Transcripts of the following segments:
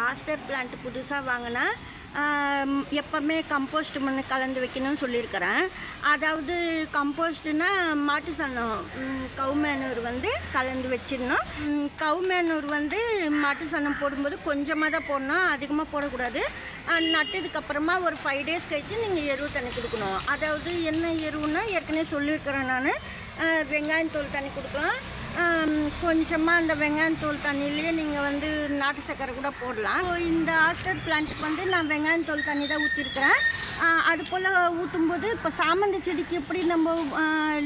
Aster plant புதுசாக வாங்கினா எப்போவுமே கம்போஸ்ட் மண் கலந்து வைக்கணும்னு சொல்லியிருக்கிறேன். அதாவது கம்போஸ்ட்னா மாட்டு சாணம் கவு மேனூர் கலந்து வச்சிடணும். கவு மேனூர் மாட்டு சாணம் போடும்போது கொஞ்சமாக தான் போடணும், அதிகமாக போடக்கூடாது. நட்டதுக்கப்புறமா ஒரு 5 days கழித்து நீங்கள் எருவு தண்ணி கொடுக்கணும். அதாவது என்ன எருவுன்னா ஏற்கனவே சொல்லியிருக்கிறேன் நான். வெங்காயத்தூள் தண்ணி கொடுக்கலாம். கொஞ்சமாக அந்த வெங்காயத்தூள் தண்ணியிலேயே நீங்கள் நாட்டு சர்க்கரை கூட போடலாம். இந்த ஆஸ்டர் பிளான்ட்டுக்கு நான் வெங்காயத்தூள் தண்ணி தான் ஊற்றிருக்கிறேன். அது போல் ஊற்றும்போது இப்போ சாமந்தி செடிக்கு எப்படி நம்ம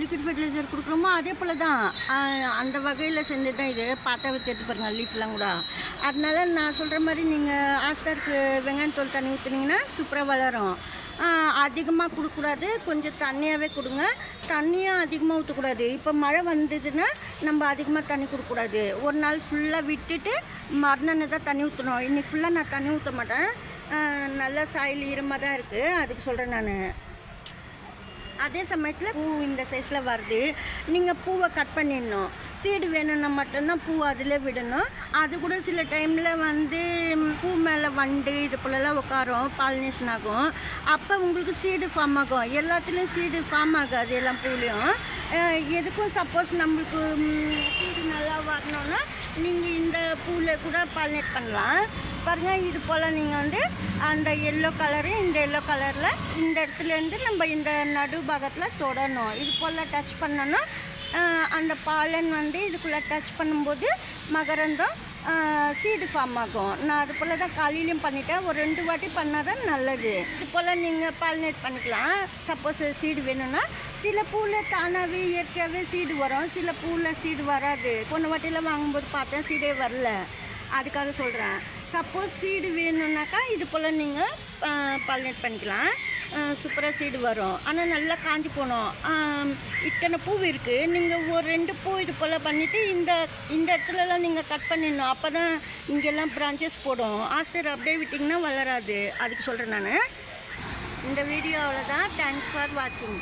லிக்விட் ஃபெர்டிலைசர் கொடுக்குறோமோ அதே போல் தான் அந்த வகையில் செஞ்சு தான் இது. பார்த்தா எடுத்து பாருங்கள் லீஃப்லாம் கூட. அதனால நான் சொல்கிற மாதிரி நீங்கள் ஆஸ்டருக்கு வெங்காயத்தூள் தண்ணி ஊற்றுனீங்கன்னா சூப்பராக வளரும். அதிகமாக கொடுக்கக்கூடாது, கொஞ்சம் தண்ணியாகவே கொடுங்க. தண்ணியும் அதிகமாக ஊற்றக்கூடாது. இப்போ மழை வந்ததுன்னா நம்ம அதிகமாக தண்ணி கொடுக்கக்கூடாது. ஒரு நாள் ஃபுல்லாக விட்டுட்டு மறுநாள் தான் தண்ணி ஊற்றணும். இன்றைக்கி ஃபுல்லாக நான் தண்ணி ஊற்ற மாட்டேன். நல்லா சாயில் ஈரமாக தான் இருக்குது, அதுக்கு சொல்கிறேன் நான். அதே சமயத்தில் பூ இந்த சைஸில் வருது. நீங்கள் பூவை கட் பண்ணிடணும். சீடு வேணும்னா மட்டும்தான் பூ அதில் விடணும். அது கூட சில டைமில் பூ மேலே வண்டு இது போலலாம் உட்காரும், பாலினேஷன் ஆகும். அப்போ உங்களுக்கு சீடு ஃபார்ம் ஆகும். எல்லாத்துலேயும் சீடு ஃபார்ம் ஆகாது, எல்லாம் பூலையும். எதுக்கும் சப்போஸ் நம்மளுக்கு சீடு நல்லா வரணும்னா நீங்கள் இந்த பூவில் கூட பாலினேட் பண்ணலாம். பாருங்கள், இது போல் நீங்கள் அந்த எல்லோ கலரு, இந்த எல்லோ கலரில் இந்த இடத்துலேருந்து நம்ம இந்த நடு பாகத்தில் தொடணும். இது போல் டச் பண்ணோன்னா அந்த பாலன் இதுக்குள்ளே டச் பண்ணும்போது மகரந்தம் சீடு ஃபார்ம் ஆகும். நான் அது போல் தான் காலையிலையும் பண்ணிட்டேன். ஒரு 2 வாட்டி பண்ணால் தான் நல்லது. இது போல் நீங்கள் பாலினேட் பண்ணிக்கலாம். சப்போஸ் சீடு வேணும்னா சில பூவில் தானாகவே இயற்கையாகவே சீடு வரும், சில பூவில் சீடு வராது. போன வாட்டியில் வாங்கும்போது பார்த்தேன் சீடே வரல, அதுக்காக சொல்கிறேன். சப்போஸ் சீடு வேணும்னாக்கா இது போல் நீங்கள் பாலினேட் பண்ணிக்கலாம். சூப்பராக சீடு வரும். ஆனால் நல்லா காஞ்சி போகணும். இத்தனை பூ இருக்குது, நீங்கள் ஒரு 2 பூ இது போல் பண்ணிவிட்டு இந்த இடத்துலலாம் நீங்கள் கட் பண்ணிடணும். அப்போ தான் இங்கெல்லாம் பிரான்ச்சஸ் போடும். ஆஸ்டர் அப்படியே விட்டிங்கன்னா வளராது, அதுக்கு சொல்கிறேன் நான். இந்த வீடியோவில் தான். தேங்க்ஸ் ஃபார் வாட்சிங்.